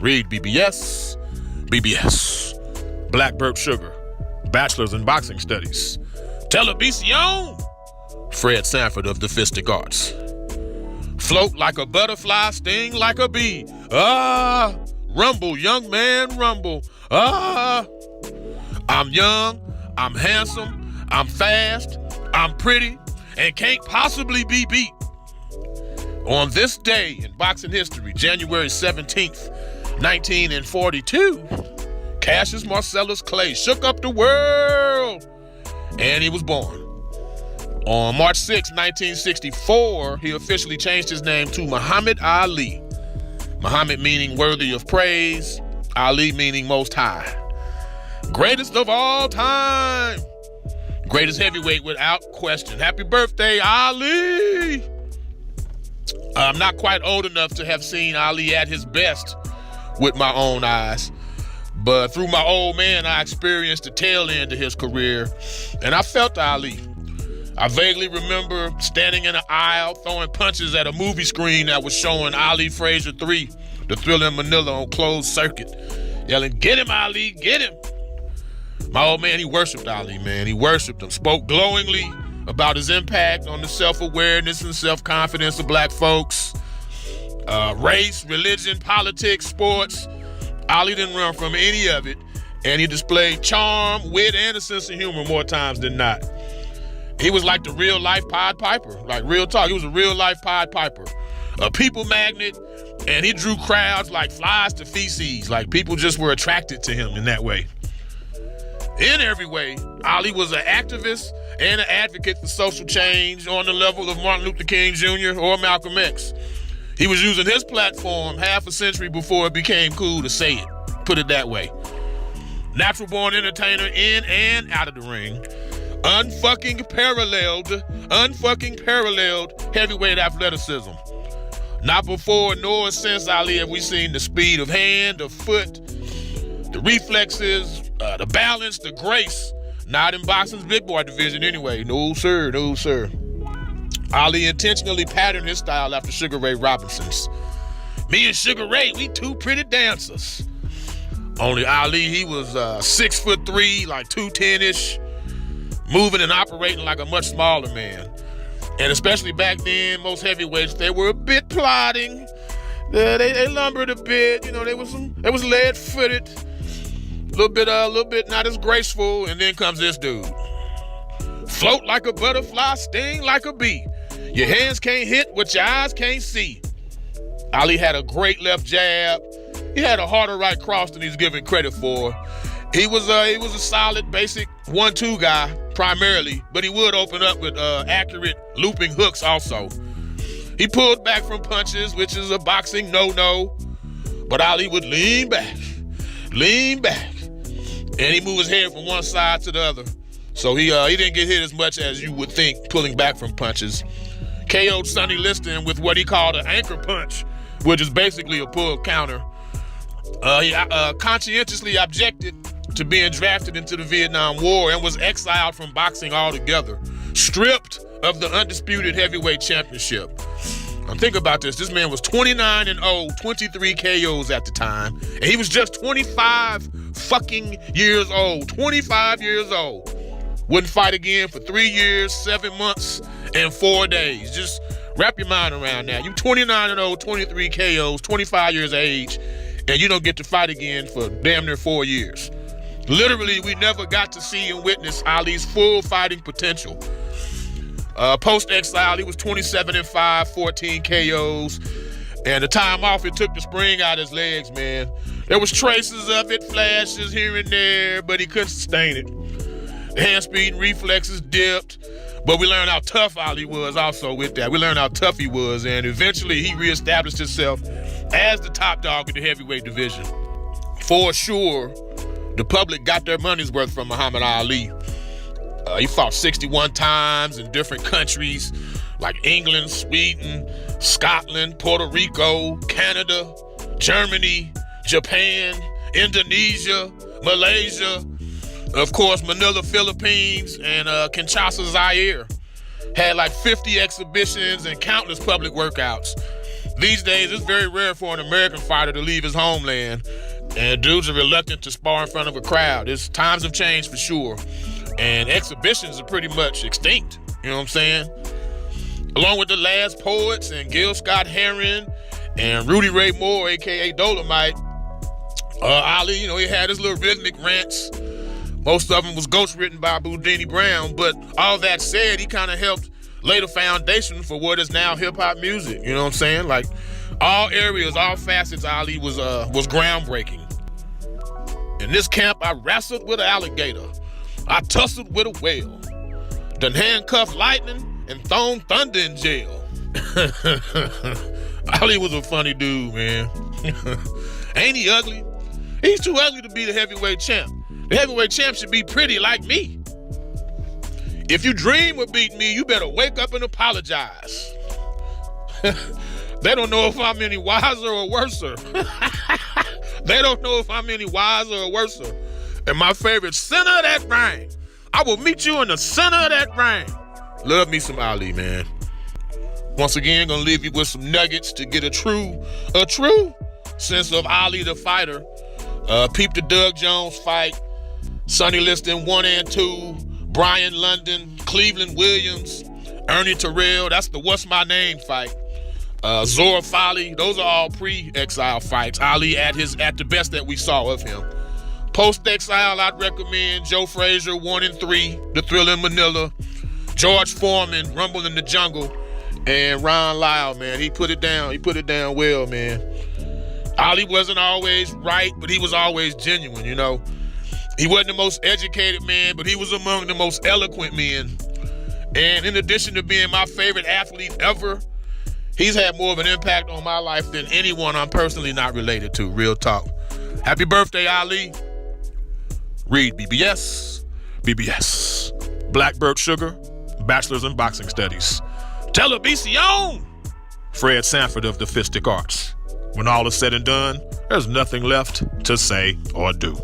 REED-BBS, BBS, Blackbird Sugar, Bachelor's in Boxing Studies, Television, Fred Sanford of the Fistic Arts. Float like a butterfly, sting like a bee. Ah, rumble, young man, rumble. Ah, I'm young, I'm handsome, I'm fast, I'm pretty, and can't possibly be beat. On this day in boxing history, January 17th, 1942, Cassius Marcellus Clay shook up the world, and he was born. On March 6, 1964, he officially changed his name to Muhammad Ali. Muhammad meaning worthy of praise, Ali meaning most high. Greatest of all time. Greatest heavyweight without question. Happy birthday, Ali! I'm not quite old enough to have seen Ali at his best with my own eyes, but through my old man, I experienced the tail end of his career, and I felt Ali. I vaguely remember standing in an aisle throwing punches at a movie screen that was showing Ali Frazier 3, The Thriller in Manila on closed circuit, yelling, "Get him, Ali, get him." My old man, he worshiped Ali, man. He worshiped him, spoke glowingly about his impact on the self-awareness and self-confidence of black folks. Race, religion, politics, sports. Ali didn't run from any of it, and he displayed charm, wit, and a sense of humor more times than not. He was like the real-life Pied Piper, like real talk. He was a real-life Pied Piper, a people magnet, and he drew crowds like flies to feces. Like people just were attracted to him in that way. In every way, Ali was an activist and an advocate for social change on the level of Martin Luther King Jr. or Malcolm X. He was using his platform half a century before it became cool to say it, put it that way. Natural-born entertainer in and out of the ring. Unfucking paralleled heavyweight athleticism. Not before nor since Ali have we seen the speed of hand, of foot, the reflexes, the balance, the grace. Not in boxing's big boy division anyway. No, sir, no, sir. Ali intentionally patterned his style after Sugar Ray Robinson's. Me and Sugar Ray, we two pretty dancers. Only Ali, he was 6'3", like 210-ish, moving and operating like a much smaller man. And especially back then, most heavyweights, they were a bit plodding. They lumbered a bit, you know, they was lead-footed. A little bit not as graceful, and then comes this dude. Float like a butterfly, sting like a bee. Your hands can't hit what your eyes can't see. Ali had a great left jab. He had a harder right cross than he's given credit for. He was a solid, basic 1-2 guy, primarily, but he would open up with accurate looping hooks also. He pulled back from punches, which is a boxing no-no, but Ali would lean back, and he moved his head from one side to the other. So he didn't get hit as much as you would think pulling back from punches. KO'd Sonny Liston with what he called an anchor punch, which is basically a pull counter. He conscientiously objected to being drafted into the Vietnam War and was exiled from boxing altogether, stripped of the undisputed heavyweight championship. Think about this. This man was 29-0, 23 KOs at the time, and he was just 25 fucking years old. 25 years old. Wouldn't fight again for 3 years, 7 months, and 4 days. Just wrap your mind around that. You 29-0, 23 KOs, 25 years of age, and you don't get to fight again for damn near 4 years. Literally, we never got to see and witness Ali's full fighting potential. Post-exile, he was 27-5, 14 KOs, and the time off, it took the spring out of his legs, man. There was traces of it, flashes here and there, but he couldn't sustain it. The hand speed and reflexes dipped, but we learned how tough Ali was also with that. We learned how tough he was, and eventually he reestablished himself as the top dog in the heavyweight division. For sure, the public got their money's worth from Muhammad Ali. He fought 61 times in different countries like England, Sweden, Scotland, Puerto Rico, Canada, Germany, Japan, Indonesia, Malaysia, of course, Manila, Philippines, and Kinshasa, Zaire. Had like 50 exhibitions and countless public workouts. These days, it's very rare for an American fighter to leave his homeland, and dudes are reluctant to spar in front of a crowd. Times have changed for sure, and exhibitions are pretty much extinct. You know what I'm saying? Along with the Last Poets and Gil Scott-Heron and Rudy Ray Moore, a.k.a. Dolomite, Ali, he had his little rhythmic rants. Most of them was ghostwritten by Boudini Brown, but all that said, he kind of helped lay the foundation for what is now hip-hop music. You know what I'm saying? Like, all areas, all facets, Ali was groundbreaking. In this camp, I wrestled with an alligator. I tussled with a whale. Done handcuffed lightning and thrown thunder in jail. Ali was a funny dude, man. Ain't he ugly? He's too ugly to be the heavyweight champ. The heavyweight champ should be pretty like me. If you dream of beating me, you better wake up and apologize. They don't know if I'm any wiser or worser. They don't know if I'm any wiser or worser. And my favorite, center of that ring. I will meet you in the center of that ring. Love me some Ali, man. Once again, gonna leave you with some nuggets to get a true sense of Ali the fighter. Peep the Doug Jones fight, Sonny Liston 1 and 2, Brian London, Cleveland Williams, Ernie Terrell, that's the What's My Name fight. Zora Foley, those are all pre-exile fights. Ali at the best that we saw of him. Post-exile, I'd recommend Joe Frazier 1 and 3, The Thrill in Manila, George Foreman, Rumble in the Jungle, and Ron Lyle, man. He put it down well, man. Ali wasn't always right, but he was always genuine, He wasn't the most educated man, but he was among the most eloquent men. And in addition to being my favorite athlete ever, he's had more of an impact on my life than anyone I'm personally not related to. Real talk. Happy birthday, Ali. REED-BBS, BBS. Blackbird Sugar, Bachelor's in Boxing Studies. Television! Fred Sanford of the Fistic Arts. When all is said and done, there's nothing left to say or do.